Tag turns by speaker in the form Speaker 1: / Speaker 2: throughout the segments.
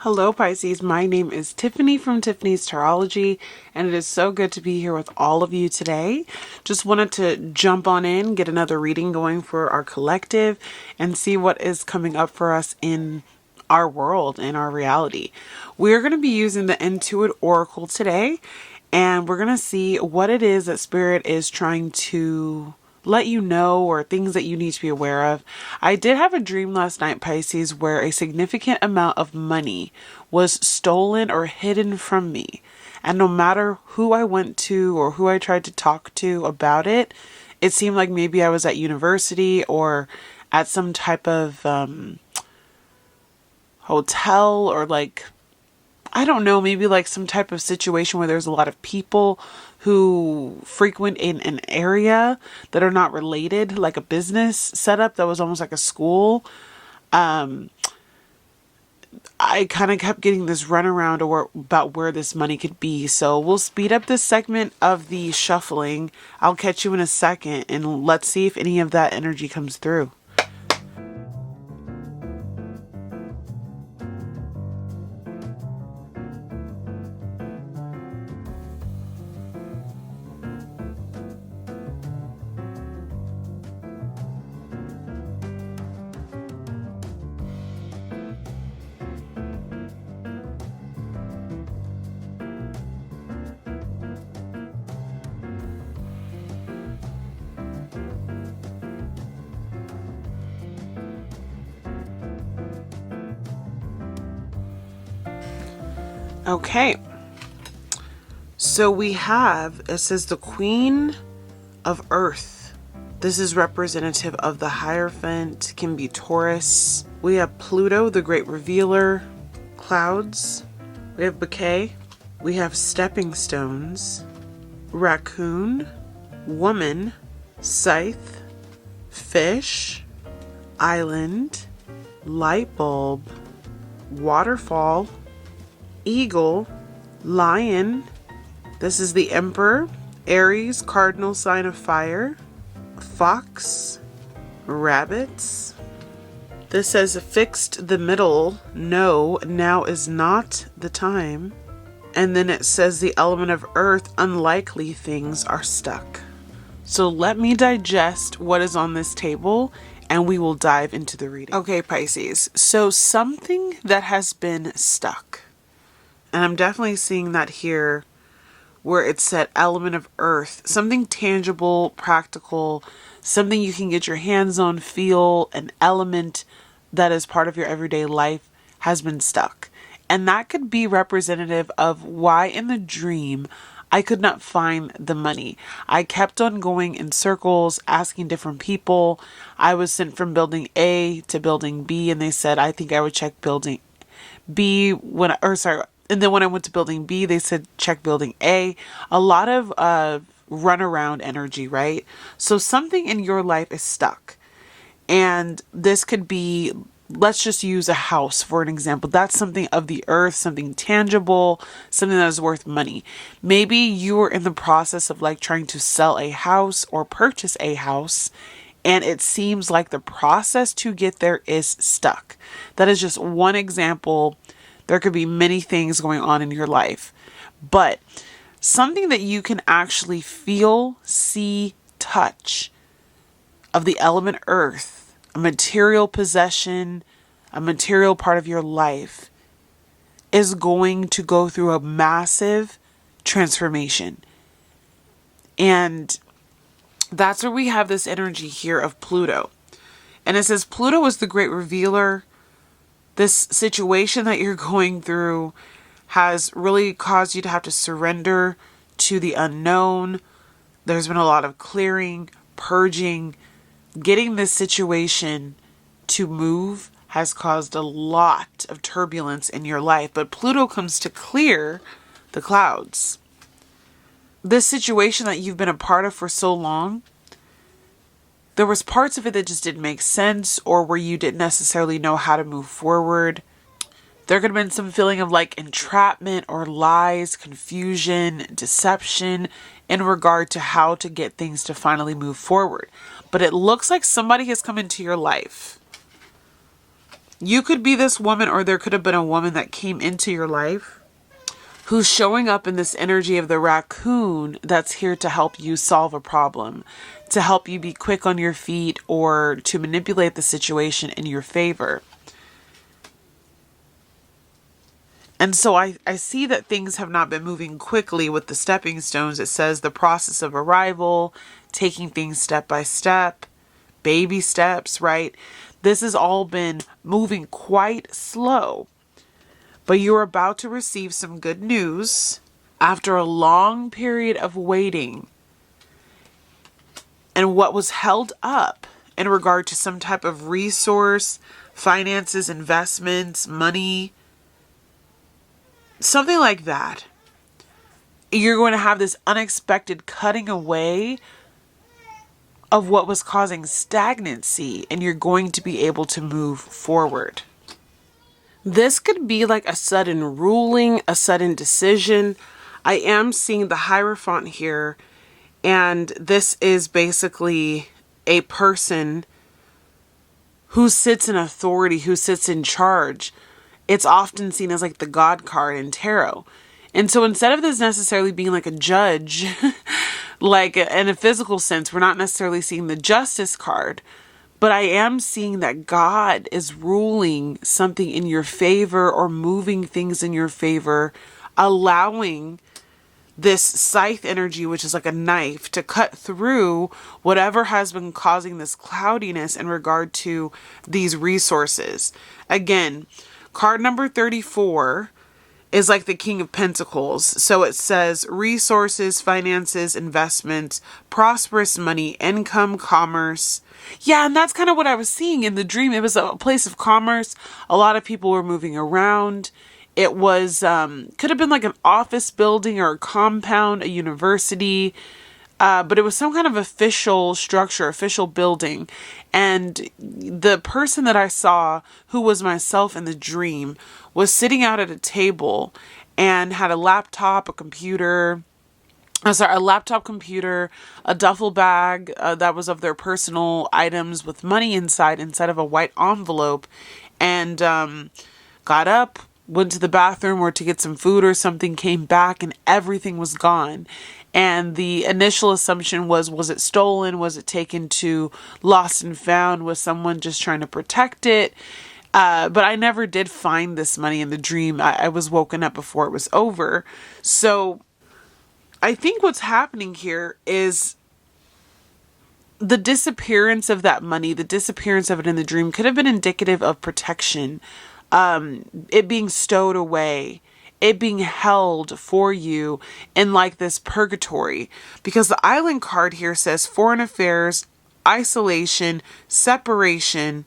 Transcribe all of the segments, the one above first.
Speaker 1: Hello Pisces, my name is Tiffany from Tiffany's Tarology, and it is so good to be here with all of you today. Just wanted to jump on in, get another reading going for our collective, and see what is coming up for us in our world, in our reality. We're going to be using the Intuit Oracle today, and we're going to see what it is that Spirit is trying to let you know, or things that you need to be aware of. I did have a dream last night, Pisces, where a significant amount of money was stolen or hidden from me. And no matter who I went to or who I tried to talk to about it, it seemed like maybe I was at university or at some type of hotel, or like, I don't know, maybe like some type of situation where there's a lot of people who frequent in an area that are not related, like a business setup that was almost like a school. I kind of kept getting this runaround about where this money could be. So we'll speed up this segment of the shuffling. I'll catch you in a second, and let's see if any of that energy comes through. Okay, so we have, it says the Queen of Earth. This is representative of the Hierophant, can be Taurus. We have Pluto, the Great Revealer, Clouds. We have Bouquet. We have Stepping Stones, Raccoon, Woman, Scythe, Fish, Island, Light Bulb, Waterfall, Eagle, Lion. This is the Emperor, Aries, cardinal sign of fire, Fox, Rabbits. This says fixed the middle, no, now is not the time. And then it says the element of earth, unlikely things are stuck. So let me digest what is on this table, and we will dive into the reading. Okay, Pisces, so something that has been stuck. And I'm definitely seeing that here where it said element of earth, something tangible, practical, something you can get your hands on, feel, an element that is part of your everyday life has been stuck. And that could be representative of why in the dream I could not find the money. I kept on going in circles, asking different people. I was sent from building A to building B, and they said, I think I would check building B and then when I went to building B, they said, check building A. A lot of runaround energy, right? So something in your life is stuck. And this could be, let's just use a house for an example. That's something of the earth, something tangible, something that is worth money. Maybe you are in the process of like trying to sell a house or purchase a house, and it seems like the process to get there is stuck. That is just one example. There could be many things going on in your life, but something that you can actually feel, see, touch of the element earth, a material possession, a material part of your life, is going to go through a massive transformation. And that's where we have this energy here of Pluto. And it says Pluto is the great revealer. This situation that you're going through has really caused you to have to surrender to the unknown. There's been a lot of clearing, purging. Getting this situation to move has caused a lot of turbulence in your life. But Pluto comes to clear the clouds. This situation that you've been a part of for so long, there was parts of it that just didn't make sense, or where you didn't necessarily know how to move forward. There could have been some feeling of like entrapment or lies, confusion, deception in regard to how to get things to finally move forward. But it looks like somebody has come into your life You could be this woman, or there could have been a woman that came into your life who's showing up in this energy of the raccoon that's here to help you solve a problem, to help you be quick on your feet, or to manipulate the situation in your favor. And so I see that things have not been moving quickly with the stepping stones. It says the process of arrival, taking things step by step, baby steps, right? This has all been moving quite slow. But you're about to receive some good news after a long period of waiting. And what was held up in regard to some type of resource, finances, investments, money, something like that. You're going to have this unexpected cutting away of what was causing stagnancy, and you're going to be able to move forward. This could be like a sudden ruling, a sudden decision. I am seeing the Hierophant here, and this is basically a person who sits in authority, who sits in charge. It's often seen as like the God card in tarot. And so instead of this necessarily being like a judge, like in a physical sense, we're not necessarily seeing the Justice card, but I am seeing that God is ruling something in your favor or moving things in your favor, allowing this scythe energy, which is like a knife, to cut through whatever has been causing this cloudiness in regard to these resources. Again, card number 34 is like the King of Pentacles. So it says resources, finances, investments, prosperous money, income, commerce. Yeah, and that's kind of what I was seeing in the dream. It was a place of commerce. A lot of people were moving around. It was, could have been like an office building or a compound, a university. But it was some kind of official structure, official building. And the person that I saw, who was myself in the dream, was sitting out at a table and had a laptop, a laptop computer, a duffel bag that was of their personal items with money inside of a white envelope, and got up, went to the bathroom or to get some food or something, came back, and everything was gone. And the initial assumption was it stolen? Was it taken to lost and found? Was someone just trying to protect it? But I never did find this money in the dream. I was woken up before it was over. So I think what's happening here is the disappearance of that money, the disappearance of it in the dream could have been indicative of protection, it being stowed away, it being held for you in like this purgatory. Because the Island card here says foreign affairs, isolation, separation,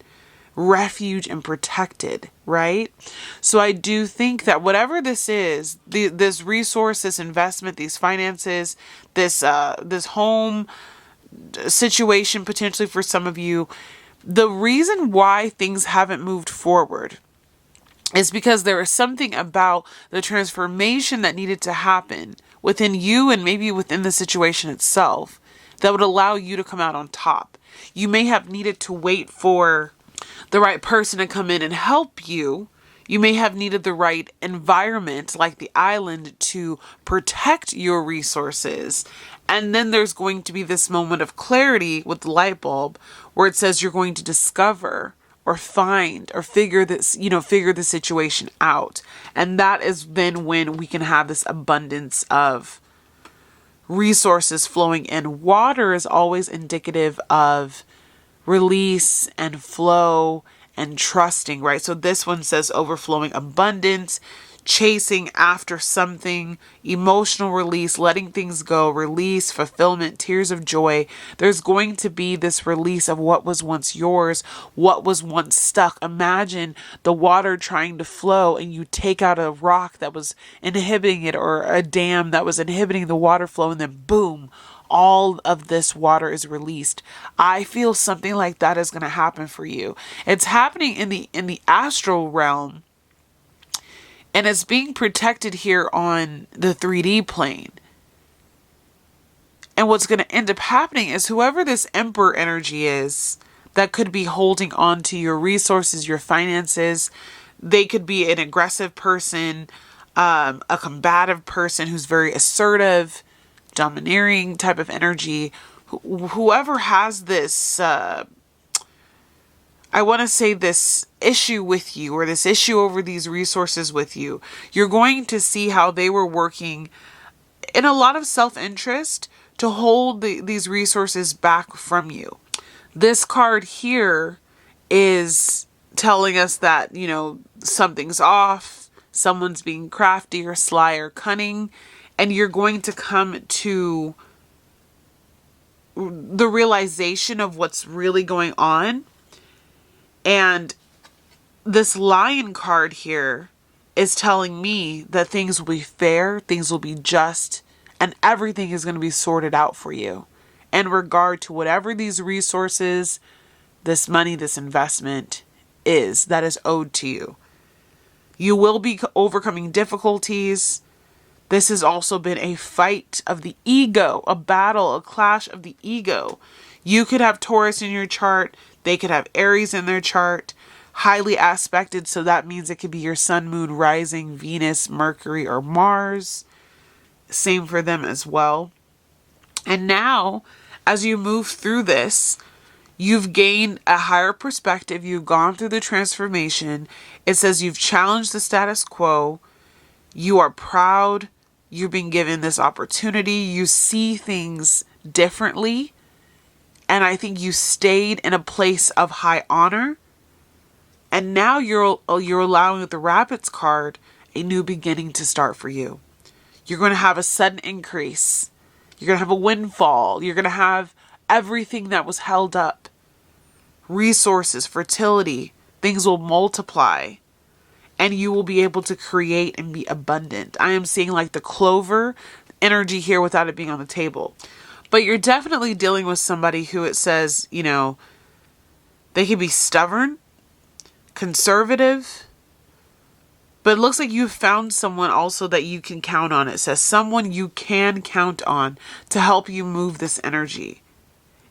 Speaker 1: refuge, and protected, right? So I do think that whatever this is, this resource, this investment, these finances, this home situation potentially for some of you, the reason why things haven't moved forward is because there is something about the transformation that needed to happen within you and maybe within the situation itself that would allow you to come out on top. You may have needed to wait for the right person to come in and help you. You may have needed the right environment, like the Island, to protect your resources. And then there's going to be this moment of clarity with the light bulb where it says you're going to discover or find or figure the situation out. And that is then when we can have this abundance of resources flowing in. Water is always indicative of release and flow and trusting, right? So this one says overflowing abundance, chasing after something, emotional release, letting things go, release, fulfillment, tears of joy. There's going to be this release of what was once yours, what was once stuck. Imagine the water trying to flow and you take out a rock that was inhibiting it or a dam that was inhibiting the water flow, and then boom, all of this water is released. I feel something like that is going to happen for you. It's happening in the astral realm, and it's being protected here on the 3D plane. And what's going to end up happening is whoever this Emperor energy is, that could be holding on to your resources, your finances. They could be an aggressive person, a combative person who's very assertive, domineering type of energy. Whoever has this, I want to say this issue with you, or this issue over these resources with you, you're going to see how they were working in a lot of self-interest to hold these resources back from you. This card here is telling us that, you know, something's off, someone's being crafty or sly or cunning, and you're going to come to the realization of what's really going on. And this Lion card here is telling me that things will be fair, things will be just, and everything is going to be sorted out for you in regard to whatever these resources, this money, this investment is that is owed to you. You will be overcoming difficulties. This has also been a fight of the ego, a battle, a clash of the ego. You could have Taurus in your chart. They could have Aries in their chart. Highly aspected, so that means it could be your sun, moon, rising, Venus, Mercury, or Mars. Same for them as well. And now, as you move through this, you've gained a higher perspective. You've gone through the transformation. It says you've challenged the status quo. You are proud. You've been given this opportunity. You see things differently. And I think you stayed in a place of high honor. And now you're allowing with the Rabbits card a new beginning to start for you. You're going to have a sudden increase. You're going to have a windfall. You're going to have everything that was held up. Resources, fertility, things will multiply. And you will be able to create and be abundant. I am seeing like the clover energy here without it being on the table. But you're definitely dealing with somebody who, it says, you know, they can be stubborn, conservative, but it looks like you've found someone also that you can count on. It says someone you can count on to help you move this energy.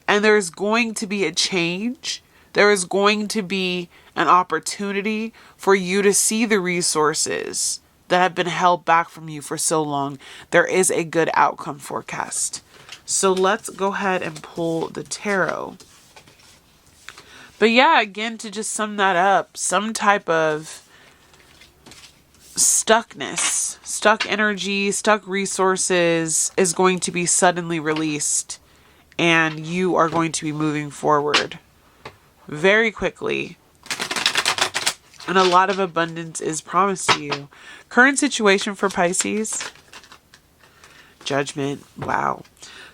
Speaker 1: And there's going to be a change. There is going to be an opportunity for you to see the resources that have been held back from you for so long. There is a good outcome forecast. So let's go ahead and pull the tarot. But yeah, again, to just sum that up, some type of stuckness, stuck energy, stuck resources is going to be suddenly released, and you are going to be moving forward very quickly. And a lot of abundance is promised to you. Current situation for Pisces. Judgment. Wow.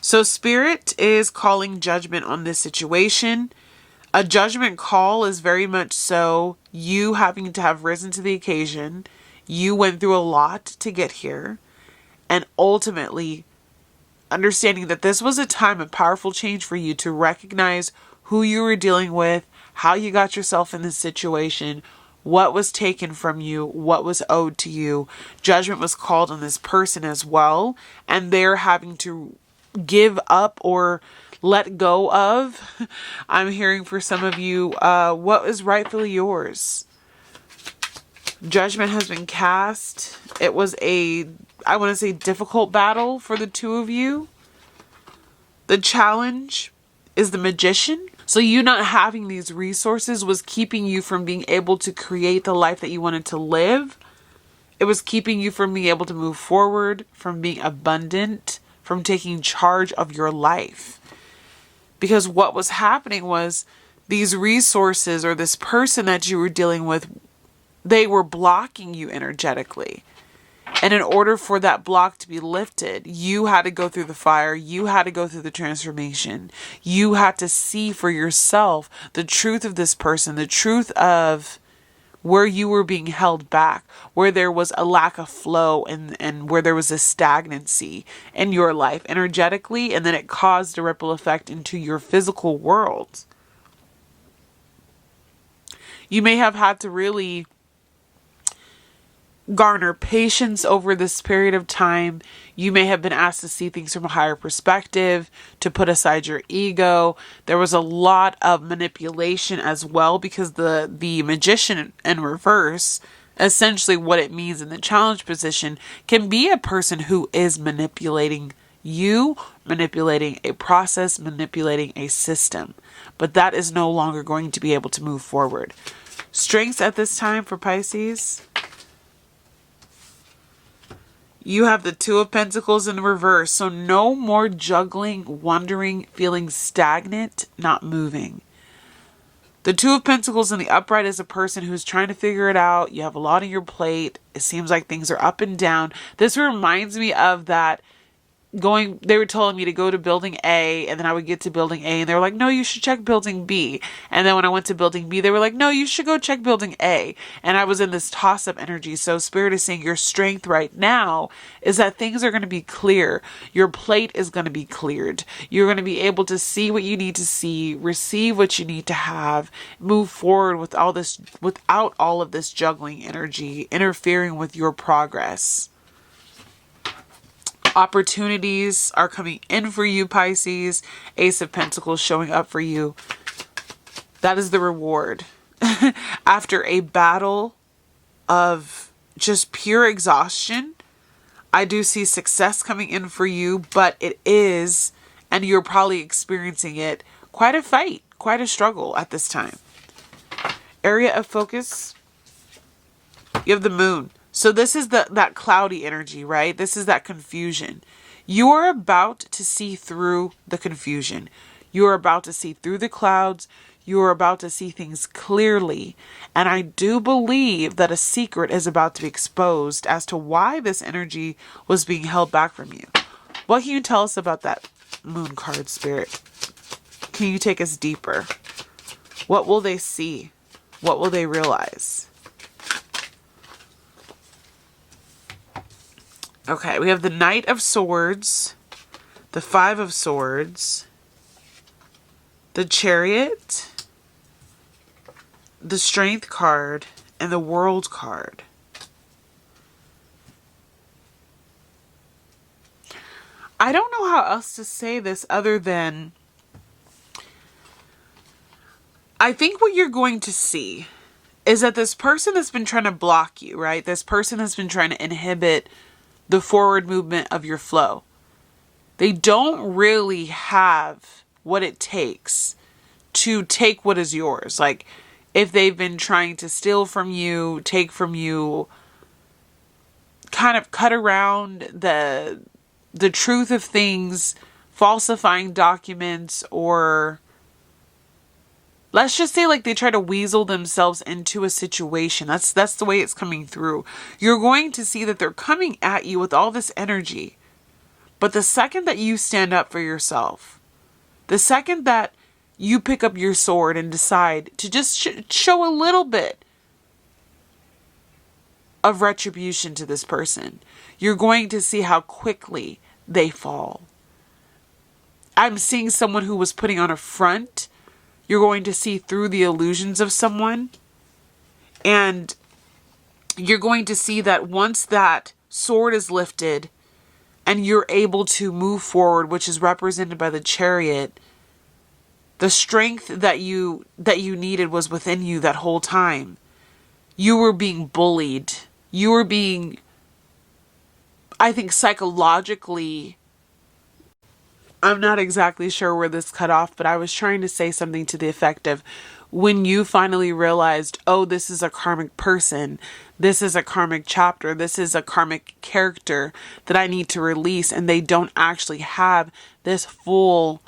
Speaker 1: So Spirit is calling judgment on this situation. A judgment call is very much so you having to have risen to the occasion. You went through a lot to get here. And ultimately understanding that this was a time of powerful change for you to recognize who you were dealing with, how you got yourself in this situation, what was taken from you, what was owed to you. Judgment was called on this person as well, and they're having to give up or let go of. I'm hearing for some of you, what is rightfully yours. Judgment has been cast. It was I want to say, difficult battle for the two of you. The challenge is the Magician. So you not having these resources was keeping you from being able to create the life that you wanted to live. It was keeping you from being able to move forward, from being abundant, from taking charge of your life. Because what was happening was these resources or this person that you were dealing with, they were blocking you energetically. And in order for that block to be lifted, you had to go through the fire. You had to go through the transformation. You had to see for yourself the truth of this person, the truth of where you were being held back, where there was a lack of flow and where there was a stagnancy in your life energetically. And then it caused a ripple effect into your physical world. You may have had to really garner patience over this period of time. You may have been asked to see things from a higher perspective, to put aside your ego. There was a lot of manipulation as well, because the magician in reverse, essentially what it means in the challenge position, can be a person who is manipulating you, manipulating a process, manipulating a system. But that is no longer going to be able to move forward. Strengths at this time for Pisces. You have the Two of Pentacles in reverse. So no more juggling, wondering, feeling stagnant, not moving. The Two of Pentacles in the upright is a person who's trying to figure it out. You have a lot on your plate. It seems like things are up and down. This reminds me of that they were telling me to go to building A, and then I would get to building A and they were like, no, you should check building B. And then when I went to building B, they were like, no, you should go check building A. And I was in this toss-up energy. So Spirit is saying your strength right now is that things are going to be clear. Your plate is going to be cleared. You're going to be able to see what you need to see, receive what you need to have, move forward with all this, without all of this juggling energy interfering with your progress. Opportunities are coming in for you, Pisces. Ace of Pentacles showing up for you. That is the reward. After a battle of just pure exhaustion, I do see success coming in for you, but it is, and you're probably experiencing it, quite a fight, quite a struggle at this time. Area of focus. You have the Moon. So this is that cloudy energy, right? This is that confusion. You are about to see through the confusion. You are about to see through the clouds. You are about to see things clearly. And I do believe that a secret is about to be exposed as to why this energy was being held back from you. What can you tell us about that Moon card, Spirit? Can you take us deeper? What will they see? What will they realize? Okay, we have the Knight of Swords, the Five of Swords, the Chariot, the Strength card, and the World card. I don't know how else to say this other than I think what you're going to see is that this person that's been trying to block you, right? This person that's been trying to inhibit the forward movement of your flow. They don't really have what it takes to take what is yours. Like, if they've been trying to steal from you, take from you, kind of cut around the truth of things, falsifying documents, or let's just say like they try to weasel themselves into a situation. That's the way it's coming through. You're going to see that they're coming at you with all this energy. But the second that you stand up for yourself, the second that you pick up your sword and decide to just show a little bit of retribution to this person, you're going to see how quickly they fall. I'm seeing someone who was putting on a front. You're going to see through the illusions of someone. And you're going to see that once that sword is lifted and you're able to move forward, which is represented by the Chariot, the strength that you needed was within you that whole time. You were being bullied. You were being, I think, psychologically, I'm not exactly sure where this cut off, but I was trying to say something to the effect of, when you finally realized, oh, this is a karmic person, this is a karmic chapter, this is a karmic character that I need to release, and they don't actually have this full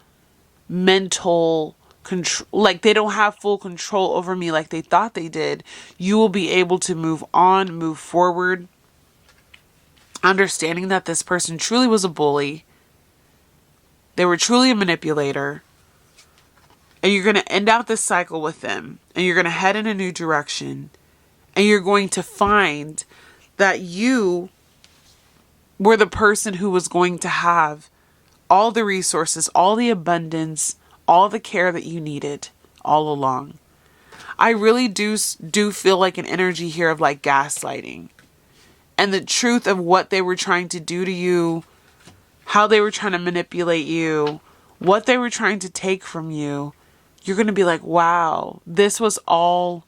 Speaker 1: mental control, like they don't have full control over me like they thought they did, you will be able to move on, move forward, understanding that this person truly was a bully. They were truly a manipulator. And you're going to end out this cycle with them. And you're going to head in a new direction. And you're going to find that you were the person who was going to have all the resources, all the abundance, all the care that you needed all along. I really do feel like an energy here of like gaslighting. and the truth of what they were trying to do to you, how they were trying to manipulate you, what they were trying to take from you, you're going to be like, wow, this was all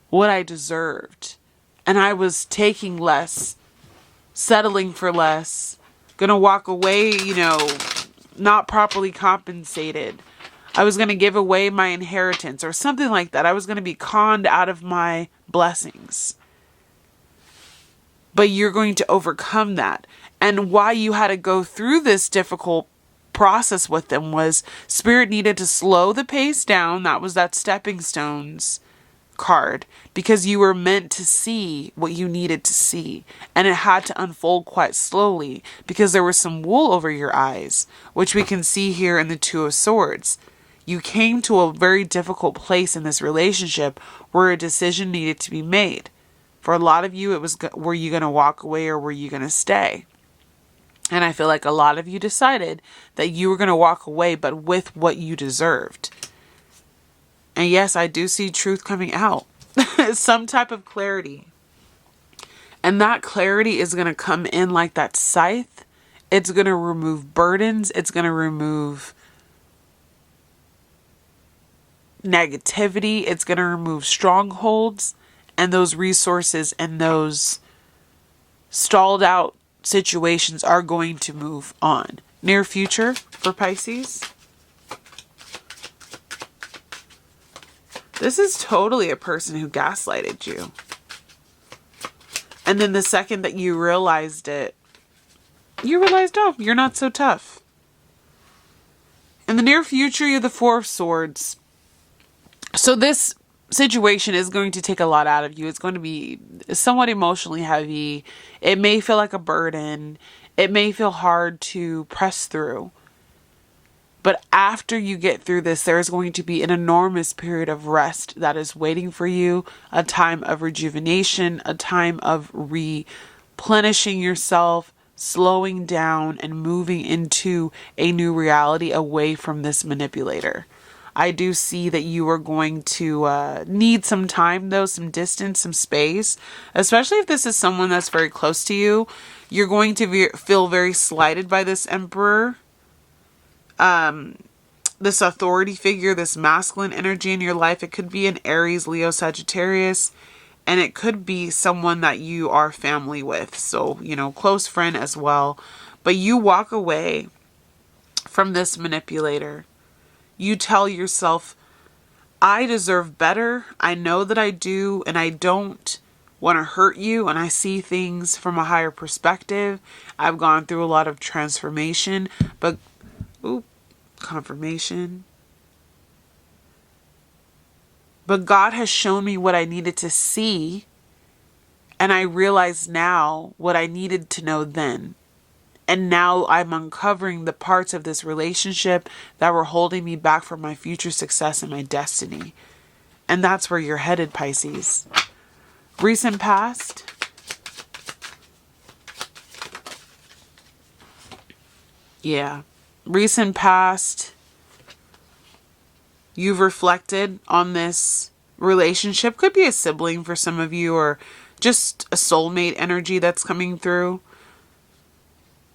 Speaker 1: what I deserved. And I was taking less, settling for less, going to walk away, not properly compensated. I was going to give away my inheritance or something like that. I was going to be conned out of my blessings. But you're going to overcome that. And why you had to go through this difficult process with them was Spirit needed to slow the pace down. That was that stepping stones card, because you were meant to see what you needed to see, and it had to unfold quite slowly because there was some wool over your eyes, which we can see here in the Two of Swords. You came to a very difficult place in this relationship where a decision needed to be made. For a lot of you, it was, were you going to walk away or were you going to stay? And I feel like a lot of you decided that you were going to walk away, but with what you deserved. And yes, I do see truth coming out. Some type of clarity. And that clarity is going to come in like that scythe. It's going to remove burdens. It's going to remove negativity. It's going to remove strongholds and those resources, and those stalled out situations are going to move on. Near future for Pisces. This is totally a person who gaslighted you. And then the second that you realized it, you realized, oh, you're not so tough. In the near future, you're the Four of Swords. So this situation is going to take a lot out of you. It's going to be somewhat emotionally heavy. It may feel like a burden. It may feel hard to press through. But after you get through this, there is going to be an enormous period of rest that is waiting for you, a time of rejuvenation, a time of replenishing yourself, slowing down, and moving into a new reality away from this manipulator. I do see that you are going to need some time, though, some distance, some space, especially if this is someone that's very close to you. You're going to feel very slighted by this Emperor, this authority figure, this masculine energy in your life. It could be an Aries, Leo, Sagittarius, and it could be someone that you are family with. So, close friend as well. But you walk away from this manipulator. You tell yourself, I deserve better. I know that I do, and I don't want to hurt you, and I see things from a higher perspective. I've gone through a lot of transformation, but confirmation. But God has shown me what I needed to see, and I realize now what I needed to know then. And now I'm uncovering the parts of this relationship that were holding me back from my future success and my destiny. And that's where you're headed, Pisces. Recent past. Yeah. Recent past. You've reflected on this relationship. Could be a sibling for some of you, or just a soulmate energy that's coming through.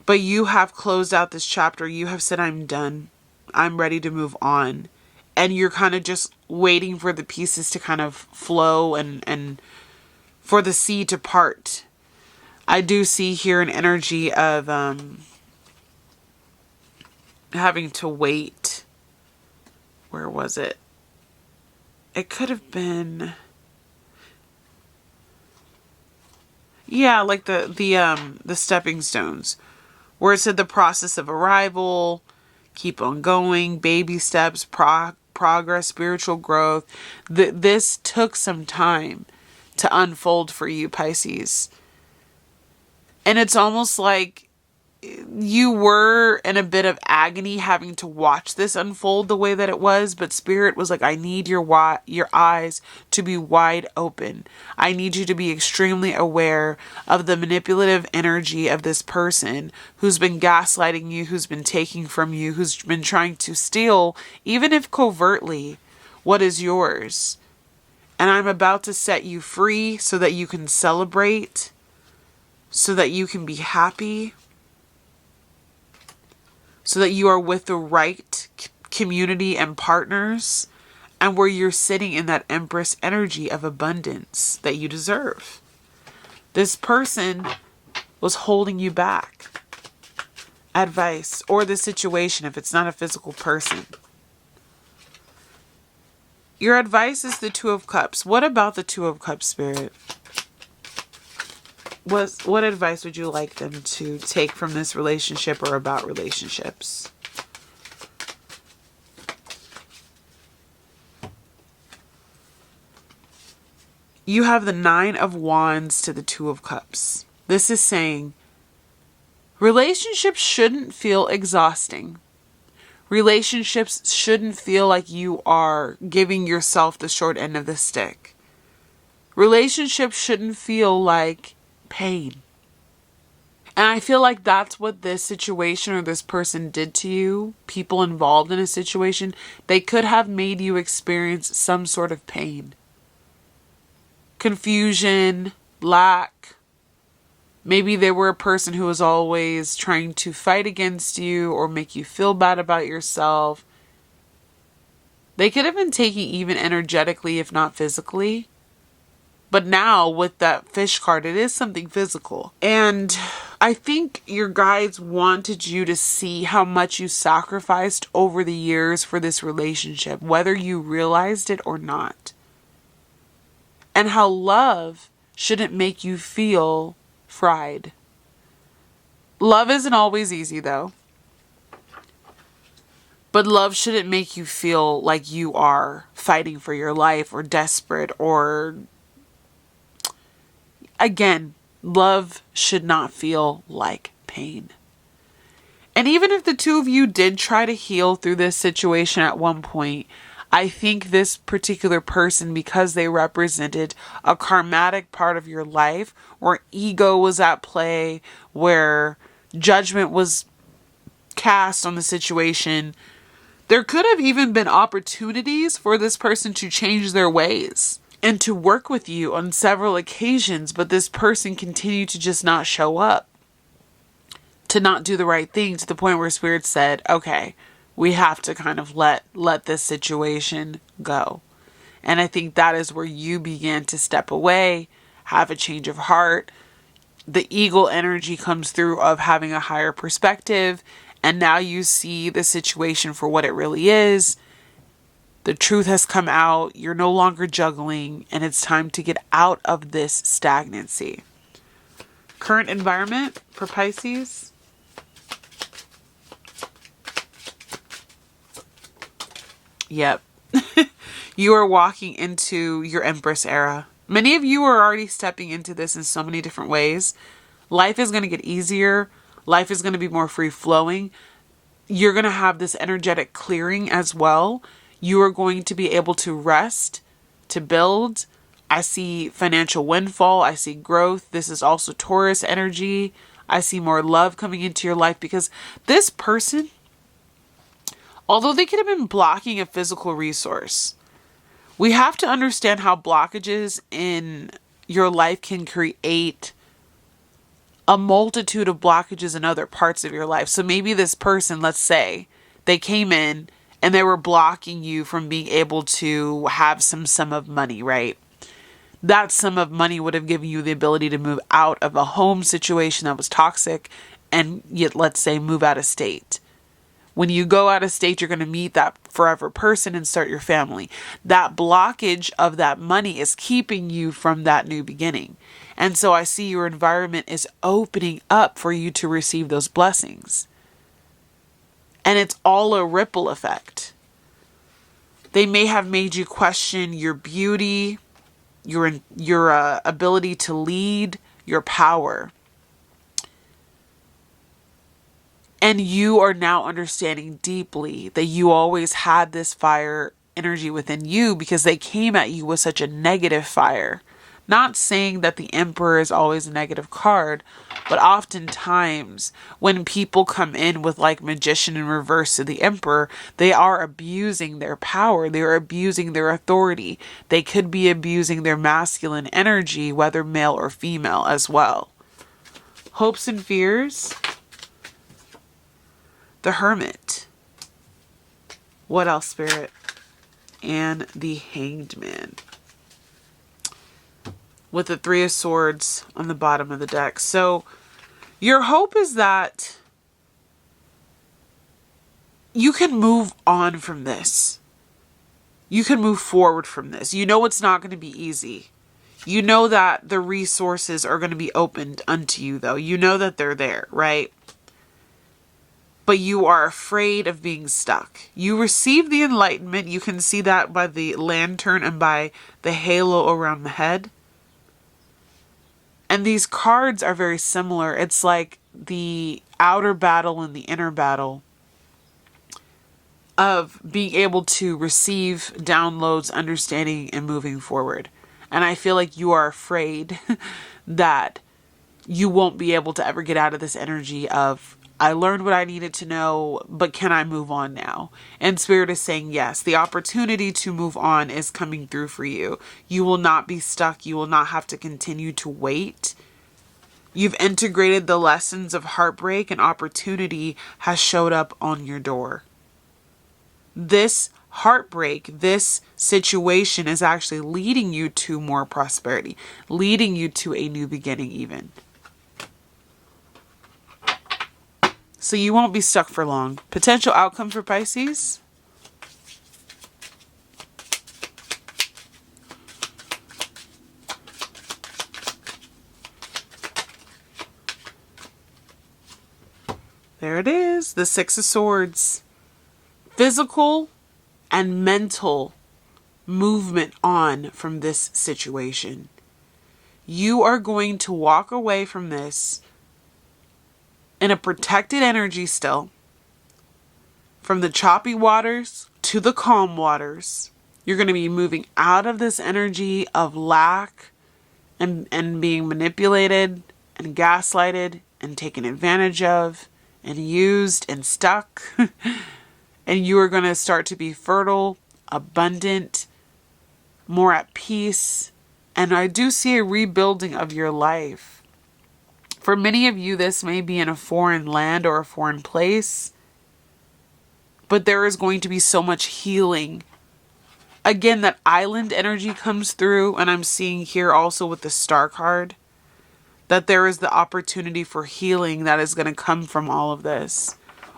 Speaker 1: But you have closed out this chapter. You have said, I'm done. I'm ready to move on. And you're kind of just waiting for the pieces to kind of flow and for the sea to part. I do see here an energy of having to wait. Where was it? It could have been... Yeah, like the stepping stones. Where it said the process of arrival, keep on going, baby steps, progress, spiritual growth. This took some time to unfold for you, Pisces. And it's almost like you were in a bit of agony having to watch this unfold the way that it was, but Spirit was like, I need your eyes to be wide open. I need you to be extremely aware of the manipulative energy of this person who's been gaslighting you, who's been taking from you, who's been trying to steal, even if covertly, what is yours. And I'm about to set you free so that you can celebrate, so so that you can be happy, so that you are with the right community and partners, and where you're sitting in that Empress energy of abundance that you deserve. This person was holding you back. Advice, or the situation if it's not a physical person. Your advice is the Two of Cups. What about the Two of Cups, Spirit? What advice would you like them to take from this relationship or about relationships? You have the Nine of Wands to the Two of Cups. This is saying relationships shouldn't feel exhausting. Relationships shouldn't feel like you are giving yourself the short end of the stick. Relationships shouldn't feel like pain. And I feel like that's what this situation or this person did to you. People involved in a situation, they could have made you experience some sort of pain. Confusion, lack. Maybe they were a person who was always trying to fight against you or make you feel bad about yourself. They could have been taking even energetically, if not physically. But now with that fish card, it is something physical. And I think your guides wanted you to see how much you sacrificed over the years for this relationship, whether you realized it or not. And how love shouldn't make you feel fried. Love isn't always easy though. But love shouldn't make you feel like you are fighting for your life or desperate or... Again, love should not feel like pain. And even if the two of you did try to heal through this situation at one point, I think this particular person, because they represented a karmatic part of your life where ego was at play, where judgment was cast on the situation, there could have even been opportunities for this person to change their ways and to work with you on several occasions, but this person continued to just not show up, to not do the right thing, to the point where Spirit said, okay, we have to kind of let this situation go. And I think that is where you began to step away, have a change of heart. The eagle energy comes through of having a higher perspective, and now you see the situation for what it really is. The truth has come out. You're no longer juggling, and it's time to get out of this stagnancy. Current environment for Pisces. Yep. You are walking into your Empress era. Many of you are already stepping into this in so many different ways. Life is going to get easier. Life is going to be more free-flowing. You're going to have this energetic clearing as well. You are going to be able to rest, to build. I see financial windfall. I see growth. This is also Taurus energy. I see more love coming into your life because this person, although they could have been blocking a physical resource, we have to understand how blockages in your life can create a multitude of blockages in other parts of your life. So maybe this person, let's say, they came in and they were blocking you from being able to have some sum of money, right? That sum of money would have given you the ability to move out of a home situation that was toxic and yet, let's say, move out of state. When you go out of state, you're going to meet that forever person and start your family. That blockage of that money is keeping you from that new beginning. And so I see your environment is opening up for you to receive those blessings. And it's all a ripple effect. They may have made you question your beauty, your ability to lead, your power. And you are now understanding deeply that you always had this fire energy within you because they came at you with such a negative fire. Not saying that the Emperor is always a negative card, but oftentimes when people come in with like Magician in reverse to the Emperor, they are abusing their power. They are abusing their authority. They could be abusing their masculine energy, whether male or female as well. hopes and fears, the Hermit. What else, Spirit? And the Hanged Man. With the Three of Swords on the bottom of the deck. So your hope is that you can move on from this. You can move forward from this. You know it's not going to be easy. You know that the resources are going to be opened unto you, though. You know that they're there, right? But you are afraid of being stuck. You receive the enlightenment. You can see that by the lantern and by the halo around the head. And these cards are very similar. It's like the outer battle and the inner battle of being able to receive downloads, understanding, and moving forward. And I feel like you are afraid that you won't be able to ever get out of this energy of, I learned what I needed to know, but can I move on now? And Spirit is saying, yes, the opportunity to move on is coming through for you. You will not be stuck. You will not have to continue to wait. You've integrated the lessons of heartbreak, and opportunity has showed up on your door. This heartbreak, this situation is actually leading you to more prosperity, leading you to a new beginning even. So you won't be stuck for long. Potential outcome for Pisces. There it is, the Six of Swords. Physical and mental movement on from this situation. You are going to walk away from this in a protected energy still. From the choppy waters to the calm waters. You're going to be moving out of this energy of lack and being manipulated and gaslighted and taken advantage of and used and stuck. And you are going to start to be fertile, abundant, more at peace. And I do see a rebuilding of your life. For many of you, this may be in a foreign land or a foreign place. But there is going to be so much healing. Again, that island energy comes through. And I'm seeing here also with the Star card, that there is the opportunity for healing that is going to come from all of this.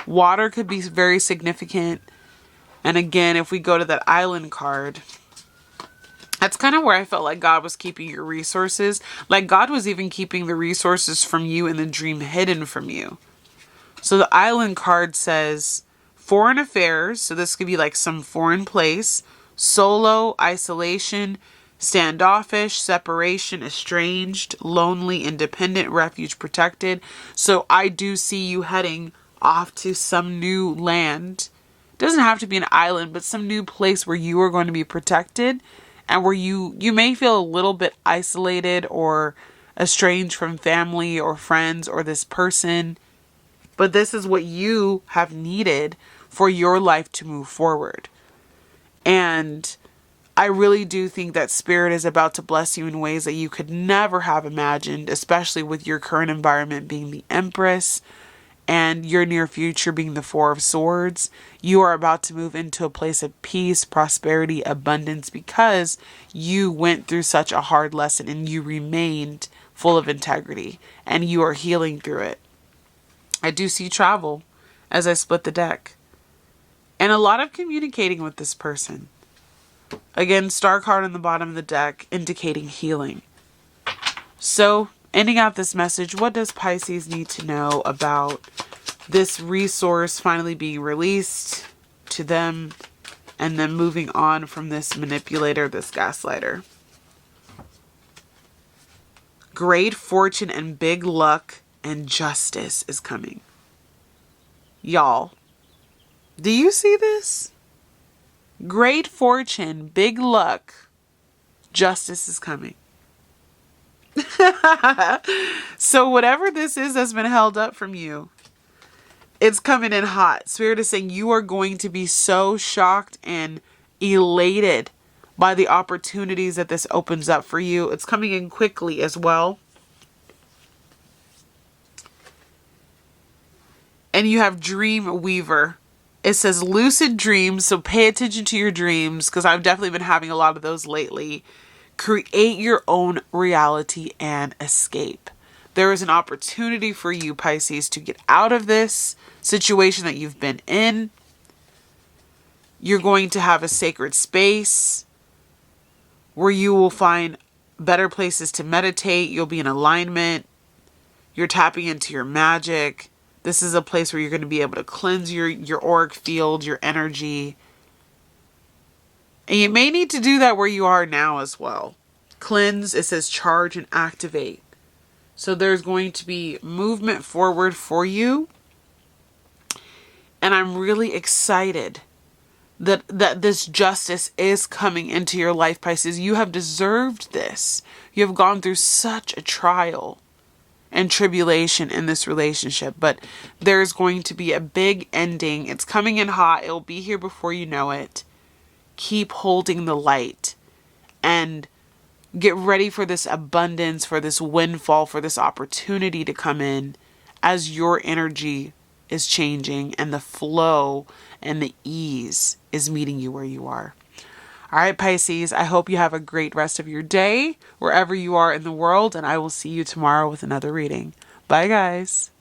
Speaker 1: Water could be very significant. And again, if we go to that island card, that's kind of where I felt like God was keeping your resources. Like God was even keeping the resources from you in the dream hidden from you. So the island card says foreign affairs. So this could be like some foreign place. Solo, isolation, standoffish, separation, estranged, lonely, independent, refuge, protected. So I do see you heading off to some new land. It doesn't have to be an island, but some new place where you are going to be protected and where you may feel a little bit isolated or estranged from family or friends or this person. But this is what you have needed for your life to move forward. And I really do think that Spirit is about to bless you in ways that you could never have imagined, especially with your current environment being the Empress and your near future being the Four of Swords. You are about to move into a place of peace, prosperity, abundance because you went through such a hard lesson and you remained full of integrity and you are healing through it. I do see travel as I split the deck and a lot of communicating with this person. Again, Star card on the bottom of the deck indicating healing. So, ending out this message, what does Pisces need to know about this resource finally being released to them and then moving on from this manipulator, this gaslighter? Great fortune and big luck and justice is coming. Y'all, do you see this? Great fortune, big luck, justice is coming. So whatever this is that's been held up from you, it's coming in hot. Spirit is saying you are going to be so shocked and elated by the opportunities that this opens up for you. It's coming in quickly as well. And you have dream weaver. It says lucid dreams, so pay attention to your dreams, because I've definitely been having a lot of those lately. Create your own reality and escape. There is an opportunity for you, Pisces, to get out of this situation that you've been in. You're going to have a sacred space where you will find better places to meditate. You'll be in alignment. You're tapping into your magic. This is a place where you're going to be able to cleanse your auric field, your energy. And you may need to do that where you are now as well. Cleanse, it says charge and activate. So there's going to be movement forward for you. And I'm really excited that this justice is coming into your life, Pisces. You have deserved this. You have gone through such a trial and tribulation in this relationship, but there's going to be a big ending. It's coming in hot. It'll be here before you know it. Keep holding the light and get ready for this abundance, for this windfall, for this opportunity to come in as your energy is changing and the flow and the ease is meeting you where you are. All right, Pisces, I hope you have a great rest of your day wherever you are in the world, and I will see you tomorrow with another reading. Bye, guys.